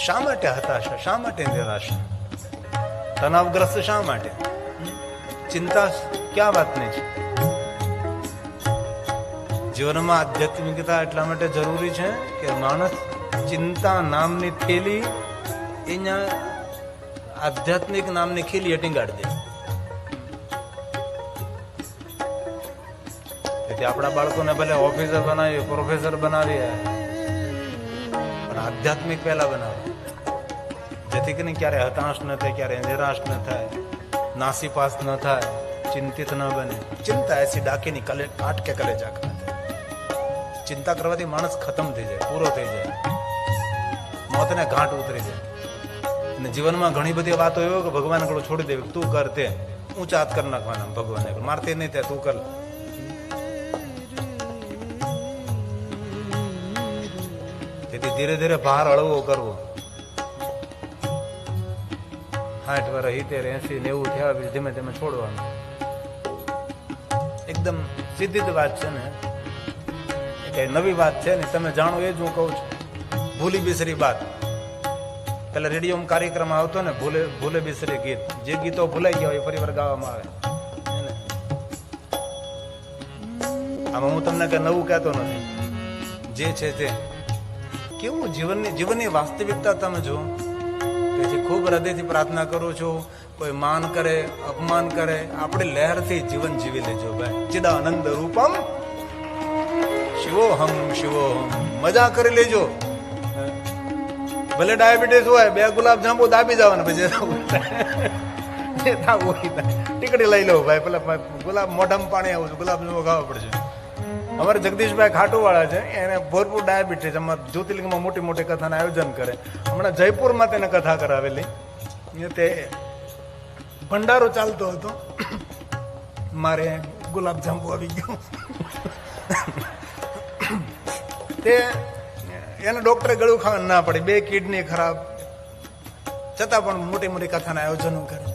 શા માટે હતાશા, શા માટે નિરાશા, તણાવગ્રસ્ત શા માટે, ચિંતા ક્યાં વાતની છે? જીવનમાં આધ્યાત્મિકતા એટલા માટે જરૂરી છે કે માણસ ચિંતા નામની થેલી અહીંયા આધ્યાત્મિક નામની ખીલી ટીંગાડી દે. તેથી આપણા બાળકોને ભલે ઓફિસર બનાવીએ, પ્રોફેસર બનાવીએ, પણ આધ્યાત્મિક પહેલા બનાવે, જેથી કરીને ક્યારે હતાશ ન થાય, ક્યારે નિરાશ ન થાય, નાસીપાસ ન થાય, ચિંતિત ન બને. ચિંતા એસી ડાકીની કાટ કે કલેજા ખાતે. ચિંતા કરવાથી માણસ ખતમ થઈ જાય, પૂરો થઈ જાય, મોતને ઘાટ ઉતરી જાય. અને જીવનમાં ઘણી બધી વાતો એવો કે ભગવાન થોડું છોડી દેવી, તું કર તે ઊંચા હાથ કરી નાખવાના. ભગવાન મારતે નહીં થાય, તું કર. તેથી ધીરે ધીરે ભાર હળવો કરવો. 60 વર્ષ 70 80 90 થયા પછી ધીમે ધીમે છોડવાનું. એકદમ સીધી જ વાત છે ને, કઈ નવી વાત છે ને, તમે જાણો એ જ હું કહું છું. ભૂલી બિસરી વાત. પેલા રેડિયોમાં કાર્યક્રમ આવતો ને, ભૂલે બિસરી ગીત. જે ગીતો ભૂલાઈ ગયા હોય એ ફરી વાર ગાવામાં આવે. આમાં હું તમને કઈ નવું કહેતો નથી, જે છે તે. કેવું જીવનની વાસ્તવિકતા તમે જુઓ. તેથી ખૂબ હૃદયથી પ્રાર્થના કરું છું, કોઈ માન કરે, અપમાન કરે, આપણે લહેરથી જીવન જીવી લેજો ભાઈ. ચિદાનંદ રૂપમ શિવોહમ શિવોહમ. મજા કરી લેજો. ભલે ડાયાબિટીસ હોય, 2 ગુલાબ જાંબુ દાબી જવાના, પછી ટીકડી લઈ લો ભાઈ. પેલા ગુલાબ મોઢામાં પાણી આવું છું, ગુલાબ જાંબુ ખાવા પડશે. અમારે જગદીશભાઈ ખાટુવાળા છે, એને ભરપૂર ડાયાબિટીસ. એમાં જ્યોતિર્લિંગમાં મોટી મોટી કથાના આયોજન કરે. હમણાં જયપુરમાં તેને કથા કરાવેલી. તે ભંડારો ચાલતો હતો, મારે ગુલાબ જાંબુ આવી ગયો. તે એને ડોક્ટરે ગળું ખાવાનું ના પડી, 2 કિડની ખરાબ, છતાં પણ મોટી મોટી કથાના આયોજનો કરે.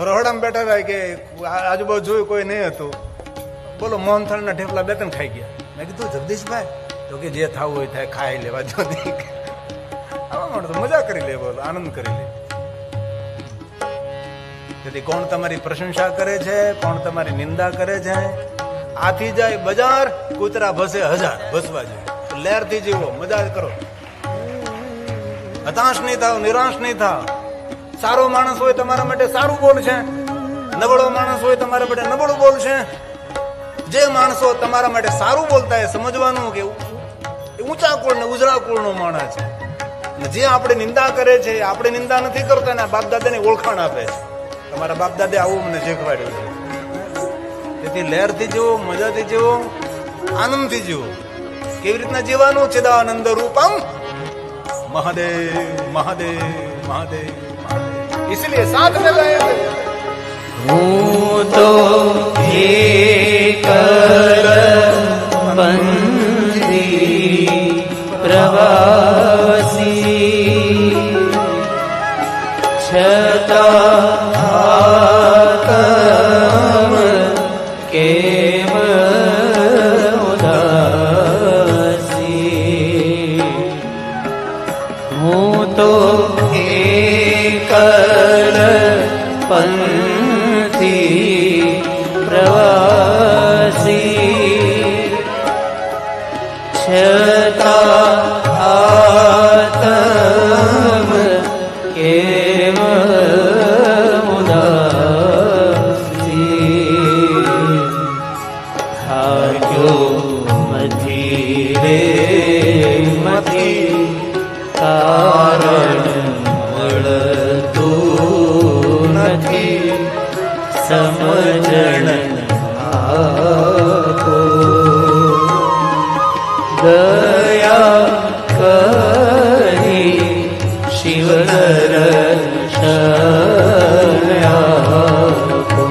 રહોડામાં બેઠા હતા કે આજુબાજુ જોયું કોઈ નહીં હતું. બોલો મોહનથાળના ઢેફલા 2-3 ખાઈ ગયા. મેં કીધું જગદીશભાઈ, તો કે જે થવું હોય થાય, ખાઈ લેવા જો. આવા માણસો મજા કરી લે, બોલો આનંદ કરી લે. તેથી કોણ તમારી પ્રશંસા કરે છે, કોણ તમારી નિંદા કરે છે, આથી જાય બજાર, કૂતરા ભસે 1000 ભસવા જાય. લહેરથી જીવો, મજા કરો, હતાશ નહીં થાવ, નિરાશ નહીં થાવ. સારો માણસ હોય તમારા માટે સારું બોલ છે, નબળો માણસ હોય તમારા માટે નબળું બોલ છે. જે માણસો તમારા માટે સારું બોલતા એ સમજવાનું કે ઊંચા કુળ ને ઉજળા કુળનો માણસ છે. જે આપણે નિંદા કરે છે, આપણે નિંદા નથી કરતા ને બાપ દાદાની ઓળખાણ આપે છે. તમારા બાપ દાદા આવું મને શીખવાડ્યું છે. તેથી લહેરથી જીવો, મજાથી જીવો, આનંદથી જીવો. કેવી રીતના જીવાનું? ચિદાનંદ રૂપમ મહાદેવ મહાદેવ મહાદેવ મહાદેવ. इसलिए साथ में गए હું તો એકલ બંદી પ્રવાસી, છતાં આતમ કેમ ઉદાસી. હું તો એકલ પંથી પ્રવાસી, છતાં આતમ કેમ ઉદાસી. થાક્યો મથી રે મથી, કારણ મળતું નથી, સમજણ આપો. દયા કરી શિવ દર્શન આપો.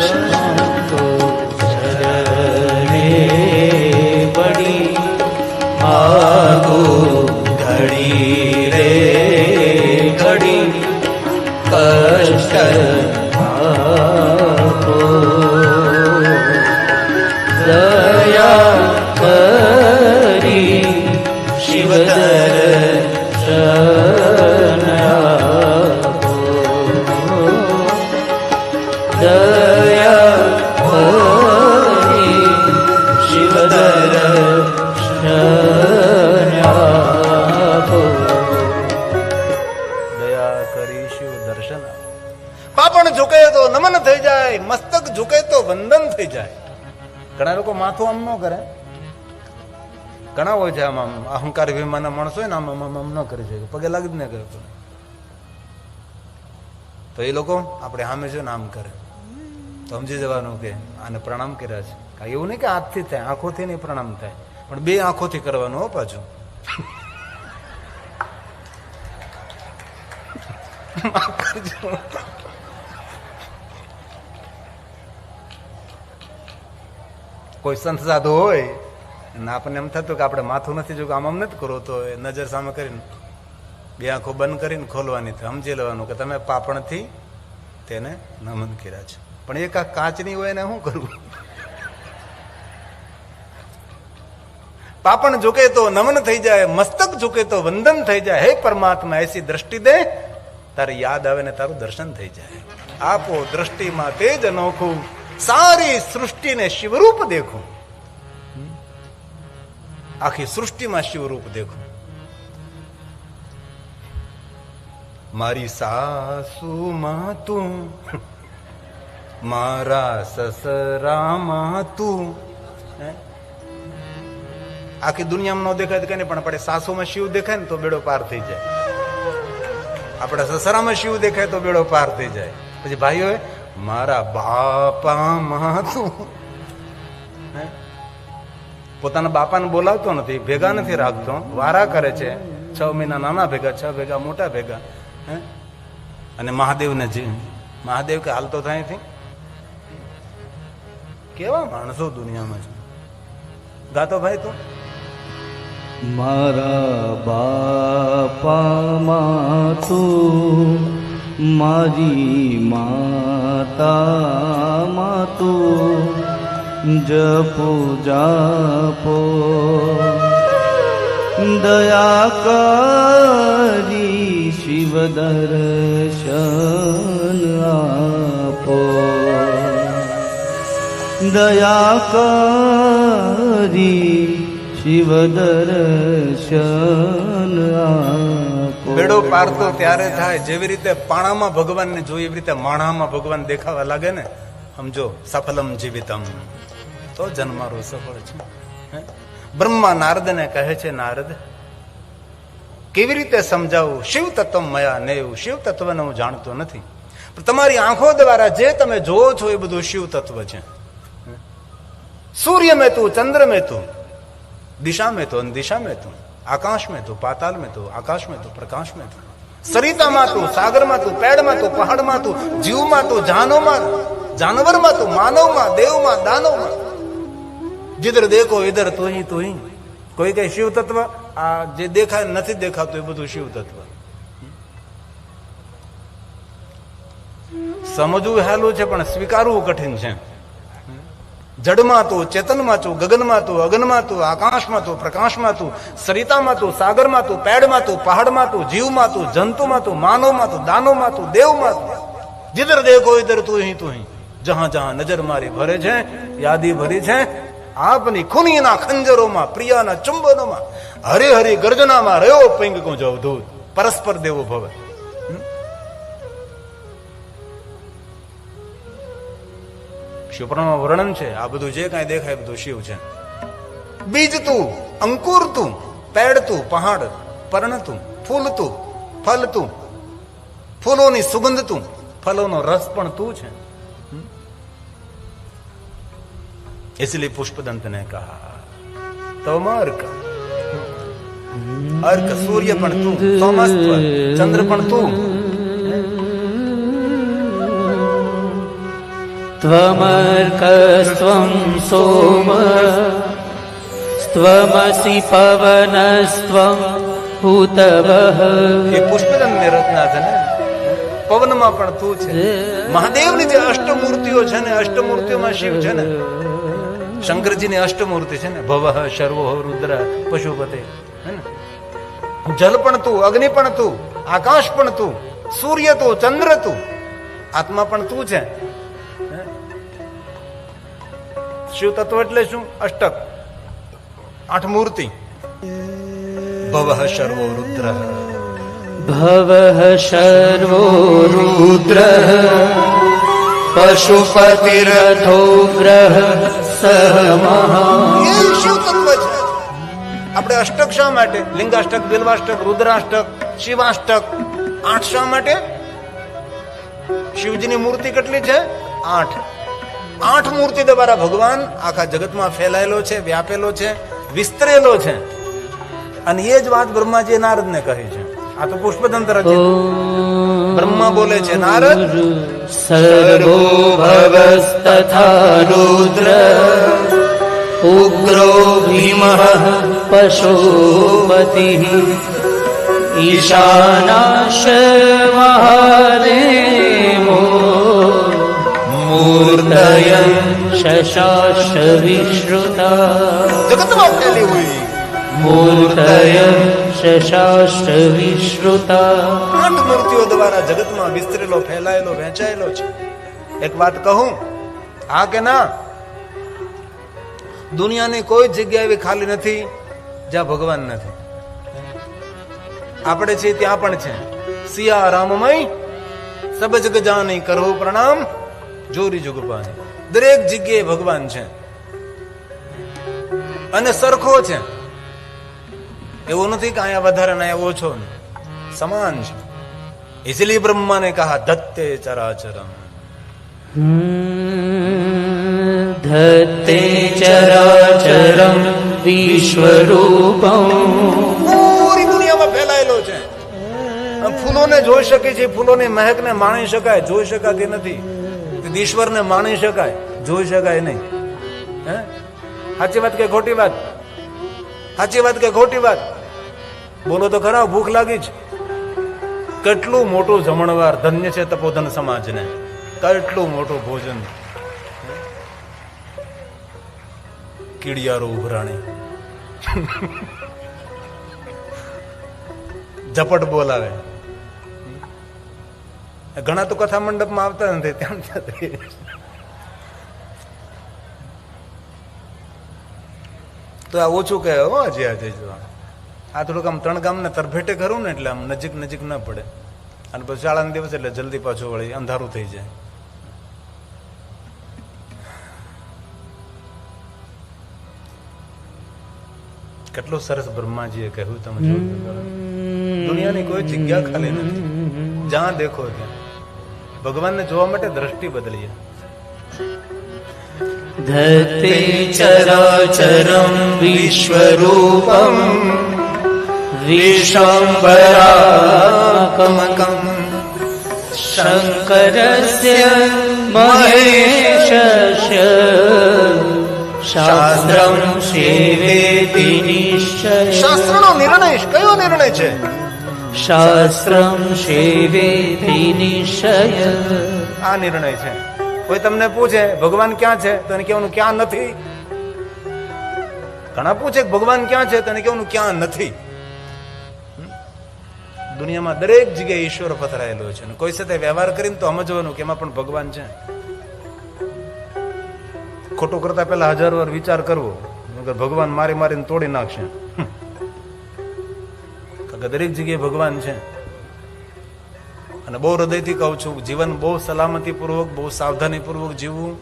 શાંતો શરણે પડી આગો ઘડી રે ઘડી, કષ્ટ આપો. દયા કરી શિવ દર્શન આપો દયા કરી શિવ દર્શન આપો દયા કરી શિવ દર્શન આપો. પાપણ ઝુકે તો નમન થઈ જાય, મસ્તક ઝુકે તો વંદન થઈ જાય. ઘણા લોકો માથું આમ ન કરે, ઘણા હોય છે આમ અહંકાર વિમાના માણસો હોય ને આમ આમ ન કરી શકે, પગે લાગી જ ન કરે. તો એ લોકો આપણે સામે છે ને આમ કરે તો સમજી જવાનું કે આને પ્રણામ કર્યા છે. કાંઈ એવું નહીં કે હાથથી થાય, આંખોથી નહીં પ્રણામ થાય, પણ બે આંખોથી કરવાનું હો પાછું. કોઈ સંત સાધુ હોય અને આપણને એમ થતું કે આપણે માથું નથી જોયું, આમ નથી કરો, તો એ નજર સામે કરીને બે આંખો બંધ કરીને ખોલવાની, સમજી લેવાનું કે તમે પાપણથી તેને નમન કર્યા છે. પણ એક આ કાચની હોય ને શું કરવું? પાપણ ઝુકે તો નમન થઈ જાય, મસ્તક ઝુકે તો વંદન થઈ જાય. હે પરમાત્મા એસી દ્રષ્ટિ દે, તારે યાદ આવે ને તારું દર્શન થઈ જાય. આપો દ્રષ્ટિમાં તેજ અનોખું, સારી સૃષ્ટિને શિવરૂપ દેખું. આખી સૃષ્ટિમાં શિવરૂપ દેખું. મારી સાસુમાં તું, મારા સસરામાં તું. આખી દુનિયામાં ન દેખાય તો કઈ નહીં, પણ આપણે સાસુમાં શિવ દેખાય ને તો બેડો પાર થઈ જાય. આપણા સસરામાં શિવ દેખાય તો બેડો પાર થઈ જાય. પછી ભાઈઓ મારા બાપામાં તું. પોતાના બાપાને બોલાવતો નથી, ભેગા નથી રાખતો, વારા કરે છે. 6 મહિના નાના ભેગા, 6 ભેગા મોટા ભેગા. અને મહાદેવને મહાદેવ કે હાલતો થાય થી. કેવા માણસો દુનિયામાં છે. ગાતો ભાઈ તું. મારા બાપામાં તું, મારી માતામાં તું, જપો જાપો દયા કરી શિવ દર્શન આપો દયા કરી શિવ દર્શન આપો. બેડો પાર તો ત્યારે થાય જેવી રીતે પાણામાં ભગવાનને જોઈએ એવી રીતે માણામાં ભગવાન દેખાવા લાગે ને. સમજો સફલમ જીવિતમ, તો જન્મારો સફળ છે. બ્રહ્મા નારદને કહે છે, નારદ કેવી રીતે સમજાવું? શિવ તત્વ મયા નેવ, શિવ તત્વને હું જાણતો નથી. પણ તમારી આંખો દ્વારા જે તમે જોવો છો એ બધું શિવ તત્વ છે. सूर्य में तू, चंद्र में तू, दिशा में तो दिशा में तू, आकाश में तू, पाताल में तू, आकाश में तू, प्रकाश में तू, सरिता में तू, सागर में तू, पेड़ में तू, पहाड़ में तू, जीव में तू, जानो में, जानवर में तू, मानव में, देव में, दानव में. जिधर देखो इधर तू ही तू ही. કોઈ કઈ શિવ તત્વ આ જે દેખાય નથી દેખાતું એ બધું શિવ તત્વ. સમજવું હેલું છે પણ સ્વીકારવું કઠિન છે. જડમાં તું, ચેતનમાં તું, ગગનમાં તું, અગનમાં તું, આકાશમાં તું, પ્રકાશમાં તું, સરિતામાં તું, સાગરમાં તું, પેડમાં તું, પહાડમાં તું, જીવમાં તું, જંતુમાં તું, માનવમાં તું, દાનવમાં તું, દેવમાં તું. जिधर देखो इधर तू ही तू ही. जहां जहां नजर मारी भरे છે યાદી ભરી છે આપની ખૂનીના ખંજરોમાં, પ્રિયાના ચુંબનોમાં, હરે હરી ગર્જનામાં રહ્યો પિંગ કો જો અવધૂત પરસ્પર દેવો ભવ. શિવપુરાણમાં વર્ણન છે આ બધું જે કાંઈ દેખાય બધું શિવ છે. બીજ તું, અંકુર તું, પેડ તું, પહાડ, પર્ણ તું, ફૂલ તું, ફલ તું, ફૂલોની સુગંધ તું, ફલોનો રસ પણ તું છે. इसलिए पुष्पदंत ने कहा तम अर्क, अर्क सूर्य पण तू, सोमस्त्व चंद्र पण तू. त्वमर्कस्त्वं सोम સ્ત્વમસી પવનસ્ત્વં ભૂતવઃ. એ પુષ્પદંત ની રચના છે ને. પવનમાં પણ તું છે. મહાદેવની જે અષ્ટમૂર્તિઓ છે ને, અષ્ટમૂર્તિઓમાં શિવ છે ને. શંકરજીની અષ્ટમૂર્તિ છે ને, ભવ, શર્વો, રુદ્ર, પશુપતિ. હે ને? જલ પણ તું, અગ્નિ પણ તું, આકાશ પણ તું, સૂર્ય તું, ચંદ્ર તું, આત્મા પણ તું છે. હે? શિવ તત્વ એટલે શું? અષ્ટક, 8 મૂર્તિ. ભવઃ સર્વો રુદ્ર, ભવઃ સર્વો રુદ્ર પશુપતિરથો ગ્રહ સમઃ. એ શિવ તત્વ છે. આપણે અષ્ટક શા માટે? લિંગાષ્ટક, બિલ્વાષ્ટક, રુદ્રાષ્ટક, શિવાષ્ટક. 8 શા માટે? શિવજીની મૂર્તિ કેટલી છે? 8. 8 મૂર્તિ દ્વારા ભગવાન આખા જગતમાં ફેલાયેલો છે, વ્યાપેલો છે, વિસ્તરેલો છે. અને એ જ વાત બ્રહ્માજી નારદને કહી છે. આ તો પુષ્પતંત્ર છે. બ્રહ્મા બોલે છે, નારદ સર્વો ભવસ્તથા રુદ્ર ઉગ્રો ભીમઃ પશુપતિ ઈશાનાશ મહાદેવો મૂર્તય શશાશ વિશ્રુતા. જગતમાં ફેલી હોય મૂર્તય શશાશ વિશ્રુતા. 8 મૂર્તિઓ દ્વારા જગતમાં વિસ્તરેલો, ફેલાયેલો, વહેંચાયેલો છે. એક વાત કહું, હા કે ના? દુનિયાની કોઈ જગ્યા એવી ખાલી નથી જ્યાં ભગવાન નથી. આપણે છે ત્યાં પણ છે. સિયા રામમય સબ જગ જાની કરો પ્રણામ જોરી જુગ પાની. દરેક જગ્યાએ ભગવાન છે અને સરખો છે. એવું નથી કે અહીંયા વધારે ને અહીંયા ઓછો ને, સમાન છે. इसलिए ब्रह्मा ने कहा धत्ते चराचरम. धत्ते चराचरम विश्वरूपम. પૂરી દુનિયામાં ફેલાયેલો છે. ફૂલોને જોઈ શકે છે, ફૂલોની મહેકને માણી શકાય, જોઈ શકાતી નથી. ઈશ્વરને માણી શકાય, જોઈ શકાય નહીં. હે? સાચી વાત કે ખોટી વાત? સાચી વાત કે ખોટી વાત? બોલો તો ખરા. ભૂખ લાગી છે. કેટલું મોટું જમણવાર, ધન્ય છે તપોધન સમાજને. કેટલું મોટું ભોજન. કીડિયારો ઉભરાણી ઝપટ બોલાવે. ઘણા તો કથા મંડપમાં આવતા નથી, ત્યાં તો આ ઓછું કહે હો. હજી આજે આ થોડુંક આમ 3 ગામને તરભેટે ખરું ને, એટલે આમ નજીક નજીક ના પડે. અને પછી શાળાના દિવસ એટલે જલ્દી પાછું વળી અંધારું થઈ જાય. કેટલું સરસ બ્રહ્માજીએ કહ્યું. તમે જોયું, દુનિયાની કોઈ જગ્યા ખાલી નથી. જ્યાં દેખો ત્યાં ભગવાનને જોવા માટે દ્રષ્ટિ બદલીએ. ધત્તે ચરાચરમ વિશ્વરૂપમ વિશ્વંભરાત્મકમ શંકરસ્ય મહેશસ્ય શાસ્ત્રમ સેવેતિ નિશ્ચય. શાસ્ત્રનો નિર્ણય કયો નિર્ણય છે? શાસ્ત્રમ સેવેતિ નિશ્ચય. આ નિર્ણય છે. કોઈ તમને પૂછે ભગવાન ક્યાં છે, તો એને કહેવાનું ક્યાં નથી. ઘણા પૂછે ભગવાન ક્યાં છે, તો એને કહેવાનું ક્યાં નથી. દુનિયામાં દરેક જગ્યાએ ઈશ્વર પથરાયેલો છે. કોઈ સાથે વ્યવહાર કરીને તો સમજવાનું કે એમાં પણ ભગવાન છે. ખોટું કરતા પહેલા 1000 વાર વિચાર કરવો. ભગવાન મારી મારીને તોડી નાખશે. દરેક જગ્યાએ ભગવાન છે. અને બહુ હૃદયથી કહું છું, જીવન બહુ સલામતી પૂર્વક, બહુ સાવધાની પૂર્વક જીવવું.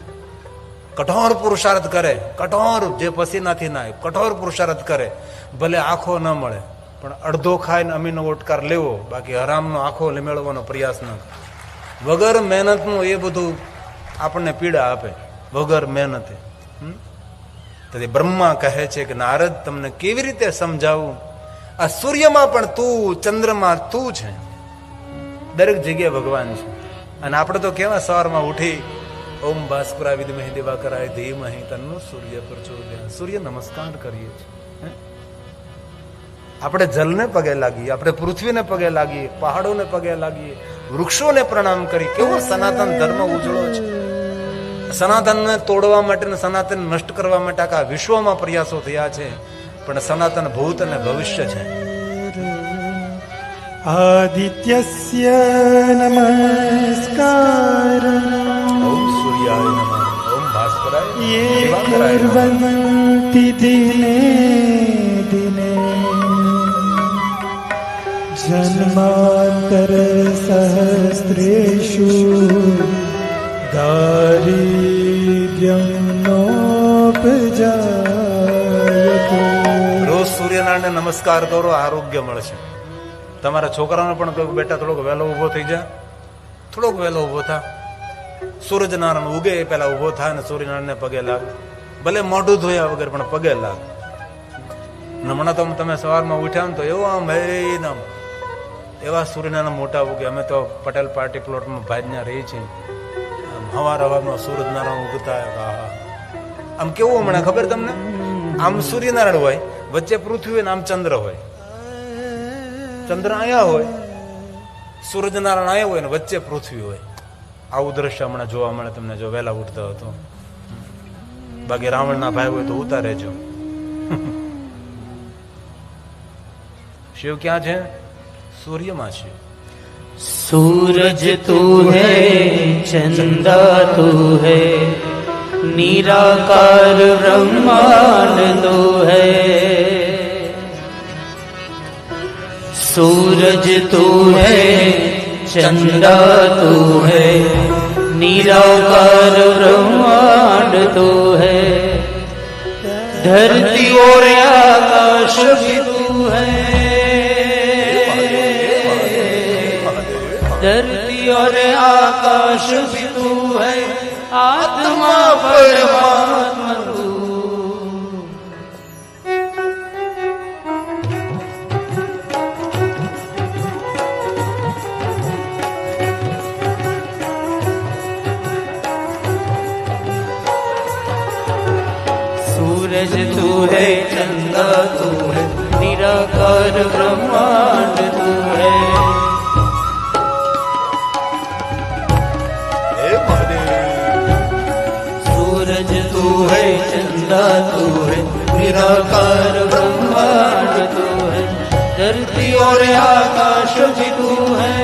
કઠોર પુરુષાર્થ કરે, કઠોર, જે પસીનાથી ના, કઠોર પુરુષાર્થ કરે. ભલે આખો ન મળે, પણ અડધો ખાઈને અમીનો ઓટકાર લેવો, બાકી હરામનો આખો મેળવવાનો પ્રયાસ ન કરે. વગર મહેનતનું એ બધું આપણને પીડા આપે, વગર મહેનતે. તેથી બ્રહ્મા કહે છે કે નારદ, તમને કેવી રીતે સમજાવું? આ સૂર્યમાં પણ તું, ચંદ્રમાં તું છે. દરેક જગ્યાએ ભગવાન છે. અને આપણે તો કેવા સવારમાં ઉઠી ઓમ ભાસ્કરા વિદ્મહે દિવાકરાય ધીમહિ તન્નો સૂર્ય પ્રચોદયાત્, સૂર્ય નમસ્કાર કરીએ છીએ. આપણે જલને પગે લાગીએ, આપણે પૃથ્વીને પગે લાગીએ, પહાડોને પગે લાગીએ, વૃક્ષોને પ્રણામ કરી. કેવો સનાતન ધર્મ ઉજળો છે. સનાતનને તોડવા માટે, સનાતન નષ્ટ કરવા માટે આખા વિશ્વમાં પ્રયાસો થયા છે. પણ સનાતન ભૂત અને ભવિષ્ય છે. આદિત્યસ્ય નમસ્કાર ઓમ સૂર્યાય નમઃ, ઓમ ભાસ્કરાય યે દિવાકરાય નમઃ. કુર્વન્તિ દિને દિને જન્માંતર સહસ્રેષુ દારિદ્ર્યં નોપજાયતે. રોજ સૂર્યનારાયણને નમસ્કાર કરો, આરોગ્ય મળશે. તમારા છોકરાને પણ કહ્યું બેટા થોડોક વહેલો ઊભો થઈ જા, થોડોક વહેલો ઊભો થા. સૂરજનારાયણ ઉગે એ પેલા ઊભો થાય ને સૂર્યનારાયણને પગે લાગ. ભલે મોઢું ધોયા વગર પણ પગે લાગ. હમણાં તો તમે સવારમાં ઉઠ્યા ને તો એવો આમ આમ એવા સૂર્યનારાયણ મોટા ઉગે. અમે તો પટેલ પાર્ટી પ્લોટમાં ભાજના રહી છીએ. હવાર હવારમાં સૂરજનારાયણ ઉગતા. આમ કેવું હમણાં ખબર તમને? આમ સૂર્યનારાયણ હોય, વચ્ચે પૃથ્વી હોય ને આમ ચંદ્ર હોય. ચંદ્ર અહીંયા હોય, સૂરજનારાયણ અહીંયા હોય ને વચ્ચે પૃથ્વી હોય. આવું દ્રશ્ય હમણાં જોવા મળે તમને જો વહેલા ઉઠતો હતો. બાકી રાવણના ભાઈ હોય તો ઉતારે જો. શિવ ક્યાં છે? સૂર્યમાં છે. सूरज तू है चंदा तू है निराकार ब्रह्मांड तू है. सूरज तू है चंदा तू है निराकार ब्रह्मांड तू है. धरती और आकाश भी तू है. धरती और आकाश भी तू है. आत्मा परमात्मा तू. सूरज तू है चंदा तू है निराकार ब्रह्मांड तू है. सूरज तू है चंदा तू है निराकार ब्रह्मांड तू है. धरती और आकाश भी तू है.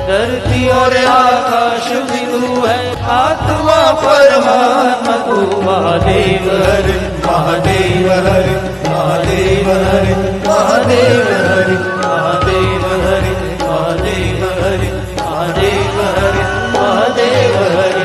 धरती और आकाश भी तू है. आत्मा परमात्मा तू. महादेव हरे महादेव हरे महादेव हरे महादेव हरे महादेव हरे महादेव हरे महादेव हरे महादेव हरे.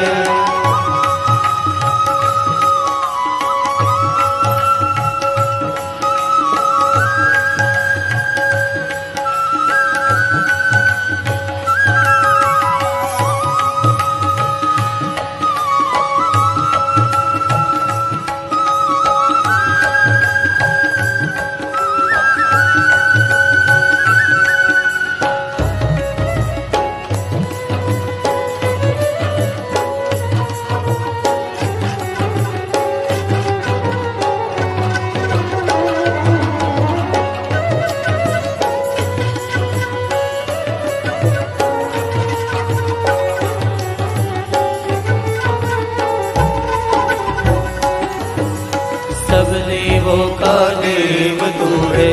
सब देवों का देव तू है.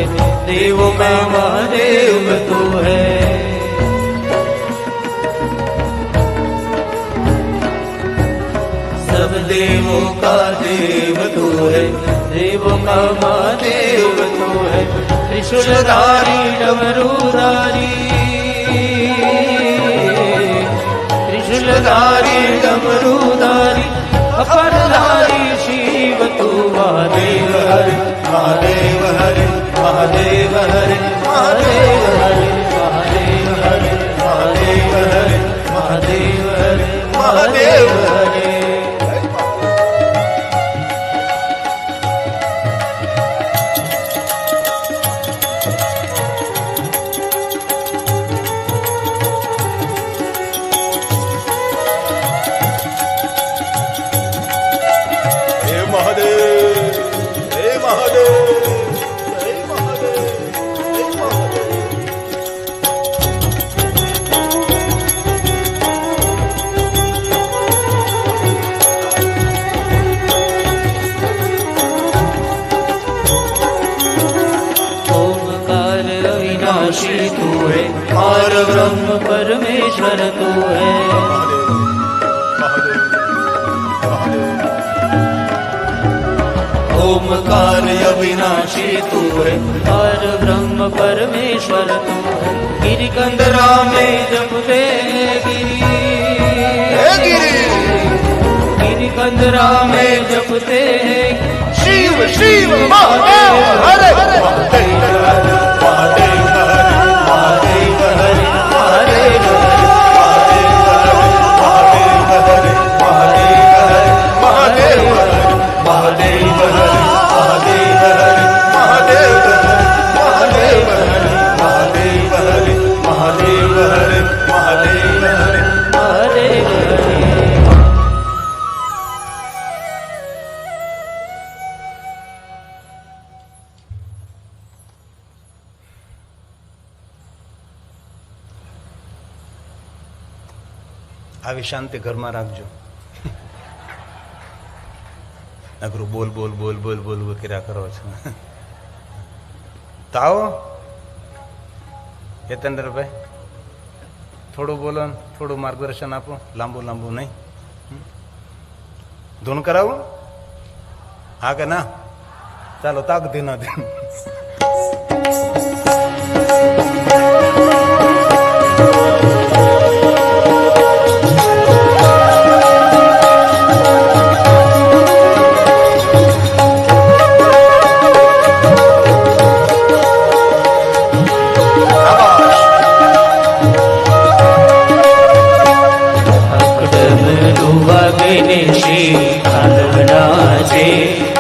देवों में महादेव तू है. सब देवों का देव तू है. देवों का महादेव तू है. त्रिशूलधारी डमरूधारी त्रिशूलधारी डमरूधारी अपरधारी शिव तू. महादेव हरे महादेव हरे महादेव हरे महादेव हरे महादेव हरे महादेव हरे महादेव हरे महादेव हरे. अविनाशी तू है और ब्रह्म परमेश्वर तू है ओमकार अविनाशी तू है और ब्रह्म परमेश्वर तू है गिरि कंदरा में जपते गिरी गिरि कंदरा में जपते शिव शिव महादेव हरे महादेव हरे महादेव हरे महादेव हरे महादेव हरे महादेव हरे महादेव हरे महादेव हरे महादेव हरे महादेव हरे महादेव हरे महादेव हरे આવી શાંતિ ઘરમાં રાખજો નકરું બોલ બોલ બોલ બોલ બોલ કર્યા કરો છો તો આવો યતેન્દ્રભાઈ થોડું બોલો ને થોડું માર્ગદર્શન આપો લાંબુ લાંબુ નહીં ધૂન કરાવું હા કે ના ચાલો તાક ધીનો ધીનો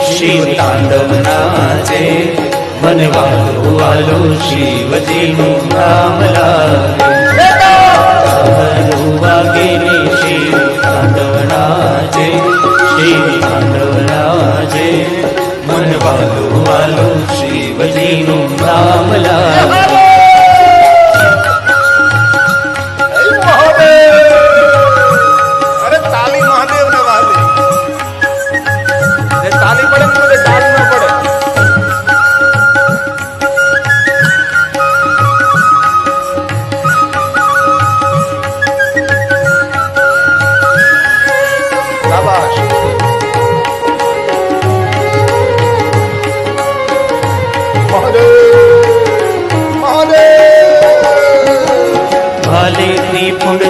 શિવ તાંડવ નાચે મને વાલો વાલો શિવજીનું નામ લાગે વાગે શિવ તાંડવ નાચે શિવ તાંડવ નાચે મને વાલો વાલો શિવજીનું નામ લાગે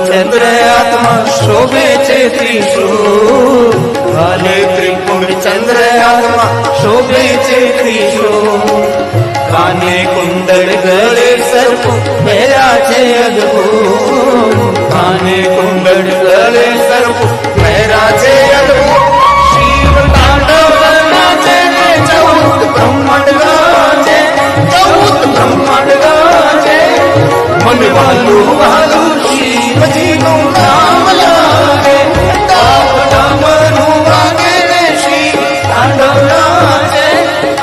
ચંદ્ર આત્મા શોભે છે ત્રિશૂળ ભાલે ત્રિપુંડ ચંદ્ર આત્મા શોભે છે ત્રિશૂળ કાને કુંડળ ગળે સર્પ પહેરા છે અદભુત કાને કુંડળ ગળે સર્પ પહેરા છે અદભુત શિવ તાંડવ નાચે ચૌદ બ્રહ્માંડ ગાજે ચૌદ બ્રહ્માંડ ગાજે મન વાલું વાલું શિવજીનું નામ લાગે ડામરું વાગે ને શિવ તાંડવ નાચે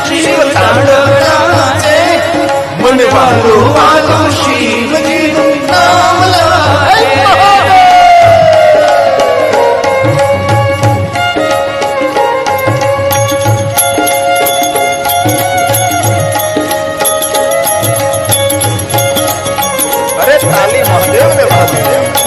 શિવ તાંડવ નાચે મન વાલું વાલું શિવજીનું નામ લાગે અરે તાલી મહાદેવ ને મહાદેવ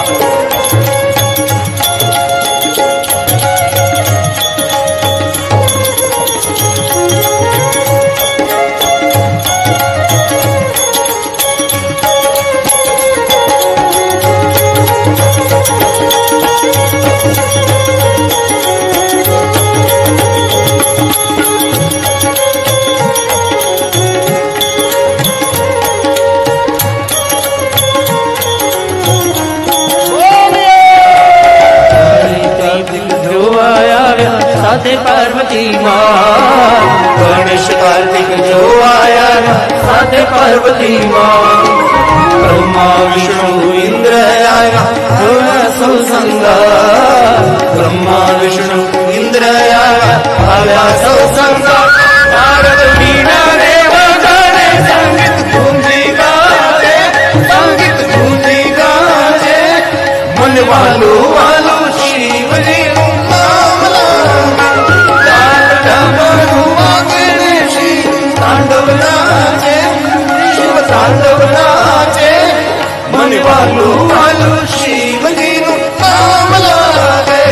સાથે પાર્વતી માં ગણેશ કાર્તિક જો આયા સાથે પાર્વતી માં બ્રહ્મા વિષ્ણુ ઇન્દ્ર આયા સૌ સંગા બ્રહ્મા વિષ્ણુ ઇન્દ્ર આવ્યા સૌ સંગા નારદ વીણા રે વગાડે સંગીત ધૂંધી ગાજે સંગીત ધૂંધી ગાજે મન વાલું વાલું શિવજી તાંડવ નાચે શિવ તાંડવ નાચે વાલું વાલું શિવજીનું નામ લાગે.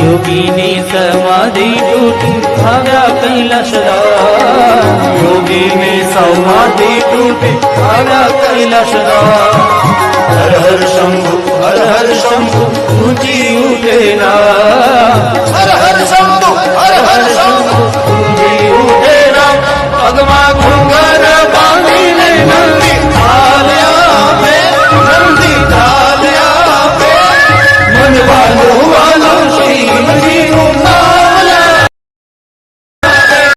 યોગીની સમાધિ તૂટી આવ્યા કૈલાસરાજ. યોગીની સમાધિ તૂટી આવ્યા કૈલાસરાજ. હર હર શંભુ હર હર શંભુ ઊંચી ઉઠેલા. હર હર શંભુ હર હર શંભુ